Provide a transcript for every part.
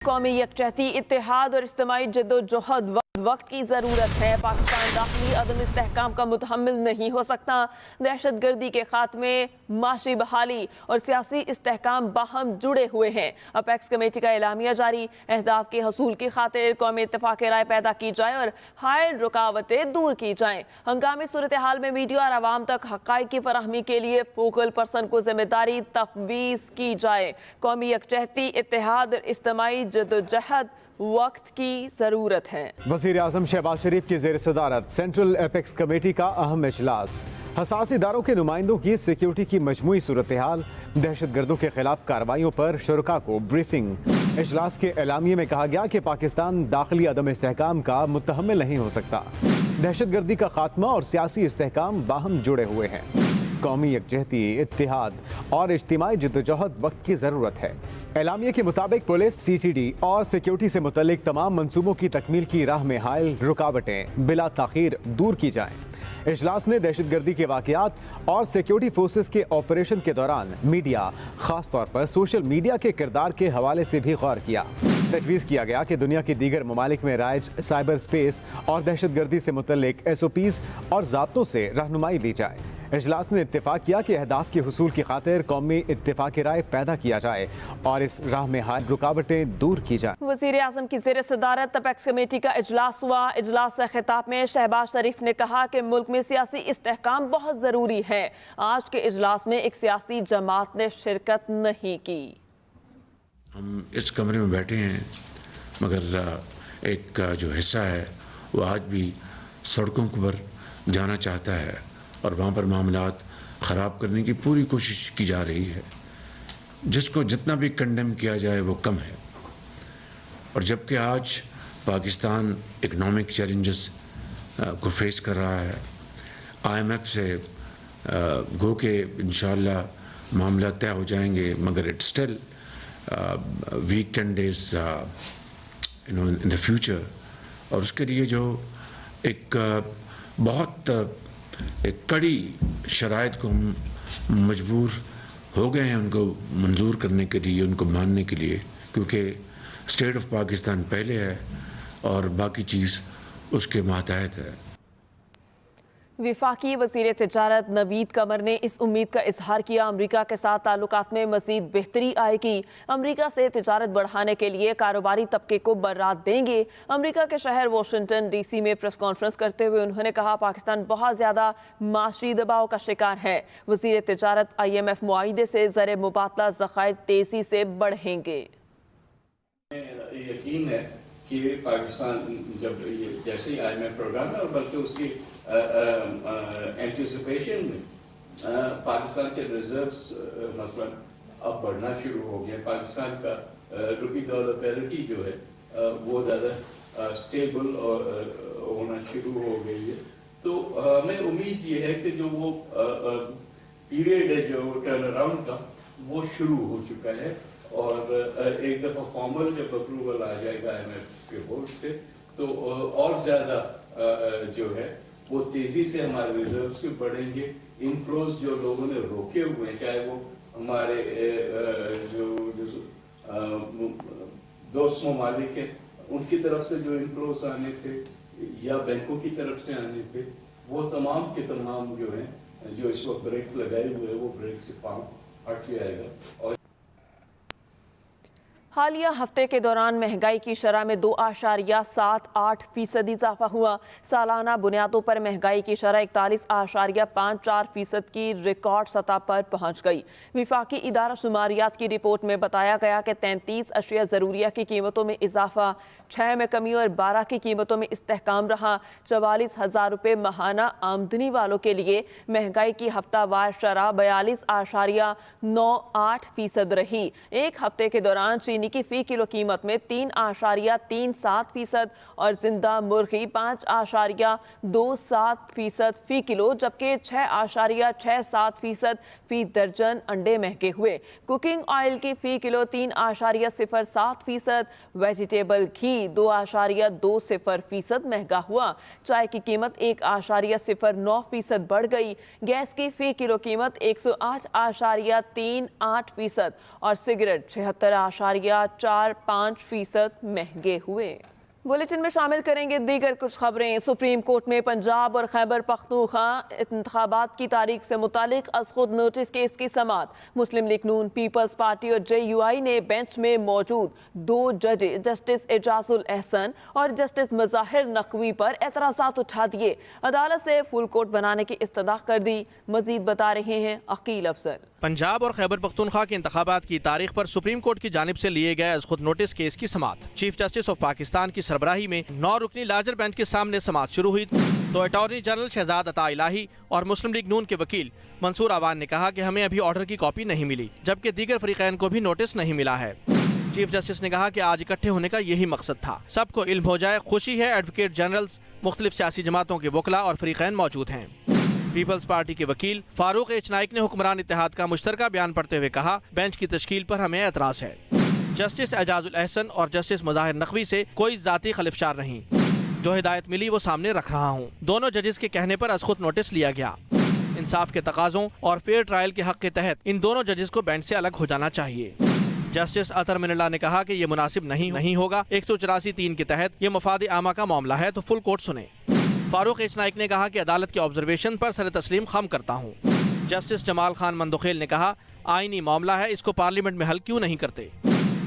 कौमी यकजहती, इत्तेहाद और इज्तिमाई जद्दोजहद वक्त की ज़रूरत है। पाकिस्तान दाखिली अदम इस्तेहकाम का मुतहम्मिल नहीं हो सकता। दहशत गर्दी के खात्मे, माशी बहाली और सियासी इस्तेहकाम बाहम जुड़े हुए हैं। अपेक्स कमेटी का एलामिया जारी। अहदाफ के हसूल की खातिर कौमी इत्तेफाक राय पैदा की जाए और हायल रुकावटें दूर की जाएं। हंगामी सूरत हाल में मीडिया और आवाम तक हक़ाइक़ की फराहमी के लिए फोकल पर्सन को जिम्मेदारी तफवीज़ की जाए। कौमी यकजहती, इत्तेहाद और इज्तिमाई जद्दोजहद वक्त की ज़रूरत है। वज़ीर आज़म शहबाज शरीफ की ज़ेर सदारत सेंट्रल एपेक्स कमेटी का अहम इजलास। हसास इदारों के नुमाइंदों की सिक्योरिटी की मजमूई सूरत हाल, दहशत गर्दों के खिलाफ कार्रवाइयों पर शुरका को ब्रीफिंग। इजलास के एलामिये में कहा गया कि पाकिस्तान दाखिली अदम इस्तेहकाम का मुतहम्मिल नहीं हो सकता। दहशत गर्दी का खात्मा और सियासी इस्तेहकाम बाहम जुड़े हुए हैं। कौमी यकजहती, इत्तेहाद और इज्तिमाई जद्दोजहद वक्त की ज़रूरत है। एलामिया के मुताबिक पुलिस, CTD और सिक्योरिटी से मुतल्लिक तमाम मंसूबों की तकमील की राह में हायल रुकावटें बिला ताख़ीर दूर की जाएं। इजलास ने दहशत गर्दी के वाक़यात और सिक्योरिटी फोर्सेस के ऑपरेशन के दौरान मीडिया, ख़ास तौर पर सोशल मीडिया के किरदार के हवाले से भी गौर किया। तजवीज़ किया गया कि दुनिया के दीगर ममालिक में राइज साइबर स्पेस और दहशत गर्दी से मुतल्लिक SOPs और ज़ाब्तों से रहनुमाई ली जाए। इजलास ने इत्तेफाक किया कि अहदाफ के हुसूल की खातिर कौमी इत्तेफाक राय पैदा किया जाए और इस राह में हाल रुकावटें दूर की जाए। वज़ीर आज़म की ज़ेर सदारत अपेक्स कमेटी का इजलास हुआ। इजलास से खिताब में शहबाज शरीफ ने कहा कि मुल्क में सियासी इस्तेहकाम बहुत ज़रूरी है। आज के इजलास में एक सियासी जमात ने शिरकत नहीं की। हम इस कमरे में बैठे हैं, मगर एक जो हिस्सा है वो आज भी सड़कों पर जाना चाहता है और वहाँ पर मामलात ख़राब करने की पूरी कोशिश की जा रही है। जिसको जितना भी कंडेम किया जाए वो कम है। और जबकि आज पाकिस्तान इकनॉमिक चैलेंजेस को फेस कर रहा है, IMF से गो के इंशाअल्लाह मामला तय हो जाएंगे, मगर it still week 10 days in the future. और उसके लिए जो एक बहुत एक कड़ी शराइत को हम मजबूर हो गए हैं उनको मंजूर करने के लिए, उनको मानने के लिए, क्योंकि स्टेट ऑफ पाकिस्तान पहले है और बाकी चीज़ उसके मातहत है। विफाकी वज़ीर तिजारत नवीद कमर ने इस उम्मीद का इजहार किया अमरीका के साथ ताल्लुकात में मज़ीद बेहतरी आएगी। अमरीका से तिजारत बढ़ाने के लिए कारोबारी तबके को बरात देंगे। अमरीका के शहर वाशिंगटन DC में प्रेस कॉन्फ्रेंस करते हुए उन्होंने कहा पाकिस्तान बहुत ज़्यादा माशी दबाव का शिकार है। वज़ीर तिजारत IMF मुआहिदे से ज़र मुबादला ज़खायर तेज़ी से बढ़ेंगे। यकीन है कि पाकिस्तान जब जैसे ही IMF प्रोग्राम है और बल्कि उसकी एंटिसिपेशन में पाकिस्तान के रिजर्व्स मसलन अब बढ़ना शुरू हो गया। पाकिस्तान का रुपी डॉलर पैरिटी जो है वो ज़्यादा स्टेबल और होना शुरू हो गई है। तो हमें उम्मीद ये है कि जो वो पीरियड है जो टर्न अराउंड का वो शुरू हो चुका है और एक दफ़ा फॉर्मल जब अप्रूवल आ जाएगा IMF के बोर्ड से तो और ज़्यादा जो है वो तेज़ी से हमारे रिजर्व्स भी बढ़ेंगे। इनफ्लोज जो लोगों ने रोके हुए हैं, चाहे वो हमारे जो दोस्त ममालिक हैं उनकी तरफ से जो इनफ्लोज आने थे या बैंकों की तरफ से आने थे, वो तमाम के तमाम जो हैं जो इस वक्त ब्रेक लगाए हुए हैं वो ब्रेक से पाँव हट जाएगा। और हालिया हफ्ते के दौरान महंगाई की शरह में 2.78% इजाफा हुआ। सालाना बुनियादों पर महंगाई की शरह 41.54% की रिकॉर्ड सतह पर पहुंच गई। विफाकी इदारा शुमारियात की रिपोर्ट में बताया गया कि 33 अशिया ज़रूरिया की कीमतों में इजाफा, 6 में कमी और 12 की कीमतों में इस्तेहकाम रहा। 44,000 रुपये माहाना आमदनी वालों के लिए महंगाई की हफ्तावार शरह 42.98% रही। एक हफ्ते के दौरान चीनी की फी किलो कीमत में 3.37% और जिंदा मुर्गी 5.27% फी किलो, जबकि 6.67% फी दर्जन अंडे महंगे हुए। कुकिंग ऑयल की फी किलो 3.07%, वेजिटेबल घी 2.20% महंगा हुआ। चाय की कीमत 1.09% बढ़ गई। गैस की फी किलो कीमत 108.38% और सिगरेट 76.4 बाकिया 4-5% महंगे हुए। बुलेटिन में शामिल करेंगे दीगर कुछ खबरें। सुप्रीम कोर्ट में पंजाब और खैबर पख्तूनख्वा इंतखाबात की तारीख से मुतालिक अज खुद नोटिस केस की समाअत। मुस्लिम लीग नून, पीपल्स पार्टी और JUI ने बेंच में मौजूद 2 जजेस जस्टिस एजाजुल एहसन और जस्टिस मुजाहिर नकवी पर एतराज़ात उठा दिए। अदालत से फुल कोर्ट बनाने की इस्तदा कर दी। मजीद बता रहे हैं अकील अफजल। पंजाब और खैबर पख्तूनख्वा के इंतखाबात की तारीख पर सुप्रीम कोर्ट की जानिब से लिए गए अज खुद नोटिस केस की समाअत। चीफ जस्टिस ऑफ पाकिस्तान की सरबराही में 9 रुकनी लार्जर बेंच के सामने समाअत शुरू हुई तो अटॉर्नी जनरल शहजाद अता इलाही और मुस्लिम लीग नून के वकील मंसूर आवान ने कहा कि हमें अभी ऑर्डर की कॉपी नहीं मिली, जबकि दीगर फरीकैन को भी नोटिस नहीं मिला है। चीफ जस्टिस ने कहा कि आज इकट्ठे होने का यही मकसद था। सबको इल्म हो जाए, खुशी है एडवोकेट जनरल्स, मुख्तलिफ सियासी जमातों के वकला और फरीकैन मौजूद हैं। पीपल्स पार्टी के वकील फारूक एच नाइक ने हुक्मरान इत्तेहाद का मुश्तरका बयान पढ़ते हुए कहा, बेंच की तश्कील पर हमें एतराज है। जस्टिस एजाजुल एहसन और जस्टिस मुजाहिर नकवी से कोई जाती खलिफशार नहीं, जो हिदायत मिली वो सामने रख रहा हूँ। दोनों जजेस के कहने पर अज खुद नोटिस लिया गया। इंसाफ के तकाजों और फेयर ट्रायल के हक के तहत इन दोनों जजेस को बेंच से अलग हो जाना चाहिए। जस्टिस अतर मिनल्ला ने कहा कि ये मुनासिब नहीं होगा। 184(3) के तहत ये मफाद आमा का मामला है तो फुल कोर्ट सुने। फारूक एच नाइक ने कहा कि अदालत के ऑब्जर्वेशन पर सर तस्लीम खम करता हूँ। जस्टिस जमाल खान मंदोखेल ने कहा, आईनी मामला है, इसको पार्लियामेंट में हल क्यों नहीं करते।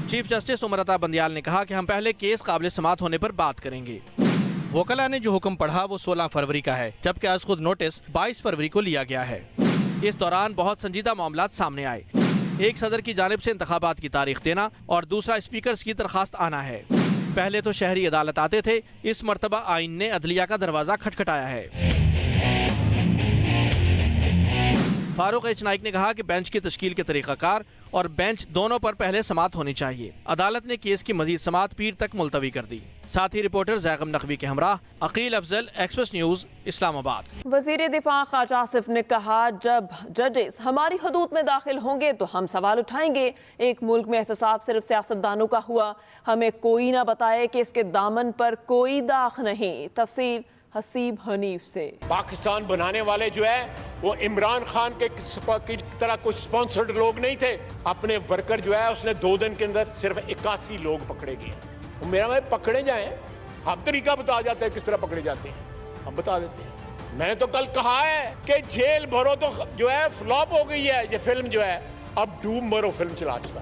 चीफ जस्टिस उमर अता बंदियाल ने कहा कि हम पहले केस काबिल समाअत होने पर बात करेंगे। वकला ने जो हुक्म पढ़ा वो 16 फरवरी का है, जबकि आज खुद नोटिस 22 फरवरी को लिया गया है। इस दौरान बहुत संजीदा मामलात सामने आए। एक सदर की जानिब से इंतखाबात की तारीख देना और दूसरा स्पीकर्स की दरखास्त आना है। पहले तो शहरी अदालत आते थे, इस मर्तबा आइन ने अदलिया का दरवाजा खटखटाया है। फारूक एच नाइक ने कहा कि बेंच की तश्कील के तरीक़ाकार और बेंच दोनों पर पहले समाअत होनी चाहिए। अदालत ने केस की मजीद समाअत पीर तक मुलतवी कर दी। साथ ही रिपोर्टर जैगम नकवी के हमरा अकील अफजल, एक्सप्रेस न्यूज, इस्लामाबाद। वजीर दिफा ख्वाजा आसिफ ने कहा, जब जजेस हमारी हदूद में दाखिल होंगे तो हम सवाल उठाएंगे। एक मुल्क में एहतसाब सिर्फ सियासतदानों का हुआ, हमें कोई ना बताए कि इसके दामन पर कोई दाग नहीं। तफसील हसीब हनीफ से। पाकिस्तान बनाने वाले जो है वो इमरान खान के की तरह कुछ स्पॉन्सर्ड लोग नहीं थे। अपने वर्कर जो है उसने 2 दिन के अंदर सिर्फ 81 लोग पकड़े गए। मेरा मतलब पकड़े जाए, हम तरीका बता जाते हैं किस तरह पकड़े जाते हैं, हम बता देते हैं। मैंने तो कल कहा है कि जेल भरो तो जो है फ्लॉप हो गई है ये फिल्म जो है, अब डूब मरो फिल्म चला चला।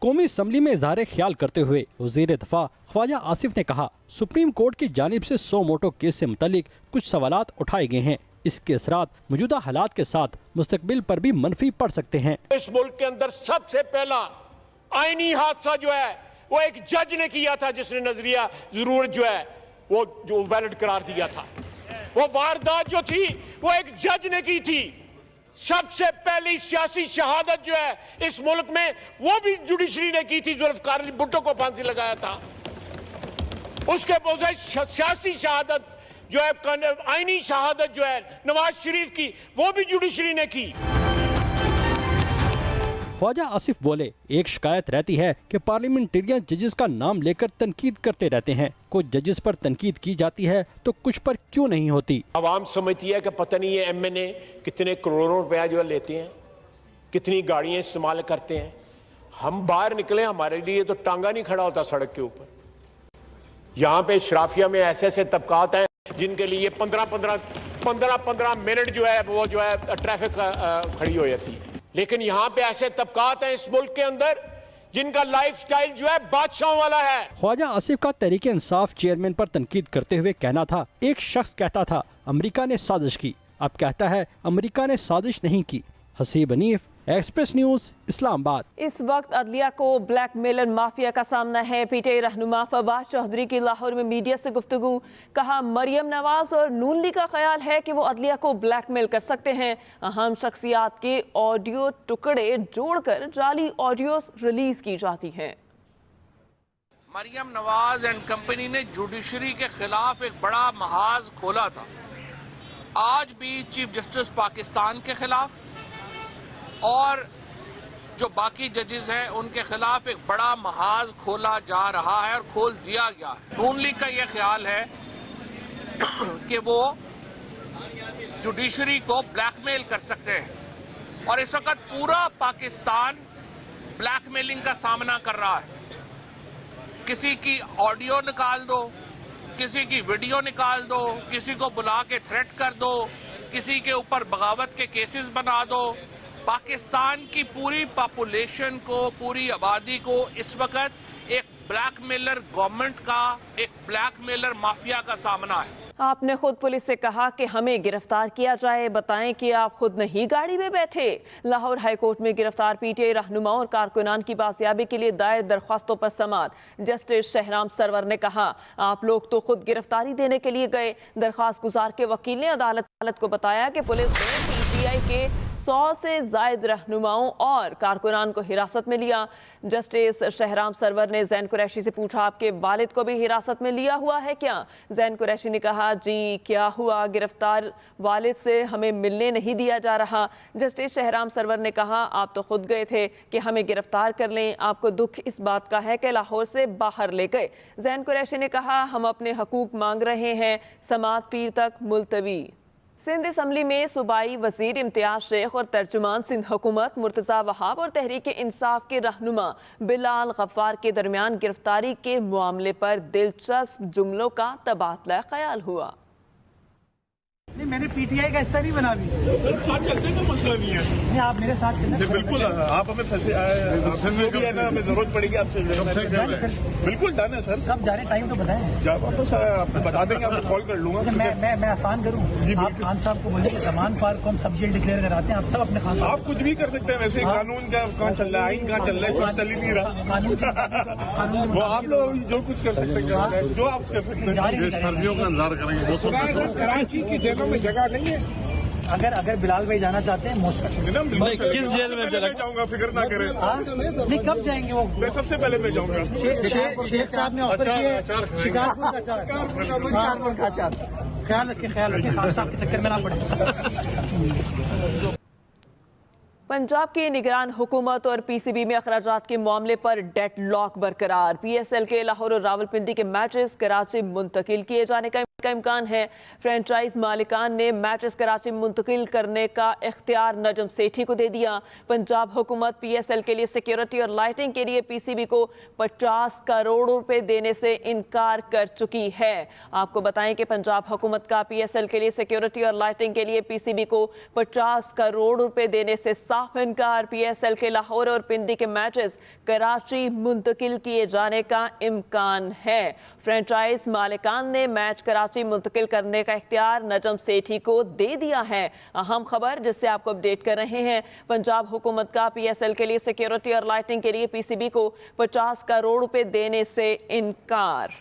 कौमी असम्बली में इज़हार ख्याल करते हुए वज़ीर दफ़ा ख्वाजा आसिफ ने कहा, सुप्रीम कोर्ट की जानिब से 100 मोटो केस से मुतालिक कुछ सवालात उठाए गए हैं। इसके असरात मौजूदा हालात के साथ मुस्तकबिल पर भी मनफी पड़ सकते हैं। इस मुल्क के अंदर सबसे पहला आईनी हादसा जो है वो एक जज ने किया था, जिसने नजरिया जरूर जो है वो जो वैलिड करार दिया था। वो वारदात जो थी वो एक जज ने की थी। सबसे पहली सियासी शहादत जो है इस मुल्क में वो भी जुडिशरी ने की थी। जुल्फकार अली भुट्टो को फांसी लगाया था। उसके बजाय सियासी शहादत जो है, आईनी शहादत जो है नवाज शरीफ की, वो भी जुडिशरी ने की। ख्वाजा आसिफ बोले, एक शिकायत रहती है कि पार्लियामेंटेरियन जजेस का नाम लेकर तनकीद करते रहते हैं। कुछ जजेस पर तनकीद की जाती है तो कुछ पर क्यों नहीं होती। आवाम समझती है कि पता नहीं ये MNA कितने करोड़ों रुपया जो है लेते हैं, कितनी गाड़ियां इस्तेमाल करते हैं। हम बाहर निकले, हमारे लिए तो टांगा नहीं खड़ा होता सड़क के ऊपर। यहाँ पे शराफिया में ऐसे ऐसे तबकात हैं जिनके लिए 15 मिनट जो है वो जो है ट्रैफिक खड़ी हो जाती है। लेकिन यहाँ पे ऐसे तबकात हैं इस मुल्क के अंदर जिनका लाइफस्टाइल जो है बादशाहों वाला है। ख्वाजा आसिफ का तहरीक इंसाफ चेयरमैन पर तनकीद करते हुए कहना था, एक शख्स कहता था अमेरिका ने साजिश की, अब कहता है अमेरिका ने साजिश नहीं की। Haseeb Hanif, express news, Islamabad. इस वक्त अदलिया को ब्लैकमेलर माफिया का सामना है। पीटीआई रहनुमा फवाद चौधरी की लाहौर में मीडिया से गुफ्तगू। कहा, मरियम नवाज और नून लीग का ख्याल है कि वो अदलिया को ब्लैकमेल कर सकते हैं। अहम शख्सियात के ऑडियो टुकड़े जोड़कर जाली ऑडियो रिलीज की जाती हैं। मरियम नवाज एंड कंपनी ने जुडिशरी के खिलाफ एक बड़ा महाज खोला था। आज भी चीफ जस्टिस पाकिस्तान के खिलाफ और जो बाकी जजेस हैं उनके खिलाफ एक बड़ा महाज खोला जा रहा है और खोल दिया गया है। नून लीग का यह ख्याल है कि वो जुडिशरी को ब्लैकमेल कर सकते हैं और इस वक्त पूरा पाकिस्तान ब्लैक मेलिंग का सामना कर रहा है। किसी की ऑडियो निकाल दो, किसी की वीडियो निकाल दो, किसी को बुला के थ्रेट कर दो, किसी के ऊपर बगावत के केसेस बना दो। पाकिस्तान की पूरी पॉपुलेशन को, पूरी आबादी को इस वक्त एक ब्लैकमेलर गवर्नमेंट का, एक ब्लैकमेलर माफिया का सामना है। आपने खुद पुलिस से कहा कि हमें गिरफ्तार किया जाए, बताएं कि आप खुद नहीं गाड़ी में बैठे। लाहौर हाई कोर्ट में गिरफ्तार पीटीआई रहनुमाओं और कारकुनान की बाजियाबी के लिए दायर दरख्वास्तों पर समाअत। जस्टिस शहराम सरवर ने कहा, आप लोग तो खुद गिरफ्तारी देने के लिए गए। दरख्वास्त गुजार के वकील ने अदालत को बताया कि पुलिस ने पीटीआई के 100 से जायद रहनुमाओं और कारकुनान को हिरासत में लिया। जस्टिस शहराम सरवर ने जैन कुरैशी से पूछा, आपके वालिद को भी हिरासत में लिया हुआ है क्या? जैन कुरैशी ने कहा, जी क्या हुआ, गिरफ्तार वालिद से हमें मिलने नहीं दिया जा रहा। जस्टिस शहराम सरवर ने कहा, आप तो खुद गए थे कि हमें गिरफ्तार कर लें, आपको दुख इस बात का है कि लाहौर से बाहर ले गए। जैन कुरैशी ने कहा, हम अपने हकूक मांग रहे हैं, समाअत पीर तक मुलतवी। सिंध असम्बली में सूबाई वजीर इम्तियाज शेख और तर्जुमान सिंध हुकूमत मुर्तज़ा वहाब और तहरीक इंसाफ के रहनुमा बिलाल गफ्फार के दरमियान गिरफ्तारी के मामले पर दिलचस्प जुमलों का तबादला ख्याल हुआ। नहीं, मैंने पीटीआई का हिस्सा नहीं बना अभी। साथ चलने का मसला नहीं है। नहीं, आप मेरे साथ चलना। बिल्कुल, आप हमें भी है ना, हमें जरूरत पड़ेगी आपसे। बिल्कुल डन है सर। कब जा रहे, टाइम तो बताएं। जब वापस आपको बता देंगे, आपको कॉल कर लूंगा। मैं आसान करूँ, आप खान साहब को बोलिए जमान पार्क को हम सब जेल डिक्लेयर कराते हैं। आप सब अपने खान साहब, आप कुछ भी कर सकते हैं। वैसे कानून का कहाँ चल रहा है, आइन कहाँ चल रहा है, कुछ चल ही नहीं रहा। वो आप लोग जो कुछ कर सकते हैं, जो आप कर सकते हैं। सर्दियों का इंतजार करेंगे। कराची की जेलों में जगह नहीं है। अगर बिलाल भाई जाना चाहते हैं किस जेल में जाऊंगा, फिक्र ना करें। नहीं, कब जाएंगे वो? मैं सबसे पहले मैं जाऊंगा। शेख साहब ने ऑफर किया शिकारपुर का अचार। ख्याल रखिए खान साहब के चक्कर में ना पड़े। पंजाब की निगरान हुकूमत और पीसीबी में अखराजात के मामले पर डेडलॉक बरकरार। पीएसएल के लाहौर और रावलपिंडी के मैचेस कराची मुंतकिल किए जाने का इम्कान है। फ्रेंचाइज मालिकान ने मैचेस कराची मुंतकिल करने का इख्तियार नजम सेठी को दे दिया। पंजाब हुकूमत पीएसएल के लिए सिक्योरिटी और लाइटिंग के लिए पीसीबी को 50 करोड़ रुपए देने से इनकार कर चुकी है। आपको बताएं कि पंजाब हुकूमत का पीएसएल के लिए सिक्योरिटी और लाइटिंग के लिए पीसीबी को 50 करोड़ रुपए देने से साफ इनकार। पीएसएल के लाहौर और पिंडी के मैचेस कराची मुंतकिल किए जाने का इम्कान है। फ्रेंचाइज मालिकान ने मैच कराची मुंतकिल करने का इख्तियार नजम सेठी को दे दिया है। अहम खबर जिससे आपको अपडेट कर रहे हैं, पंजाब हुकूमत का पीएसएल के लिए सिक्योरिटी और लाइटिंग के लिए पीसीबी को 50 करोड़ रुपए देने से इनकार।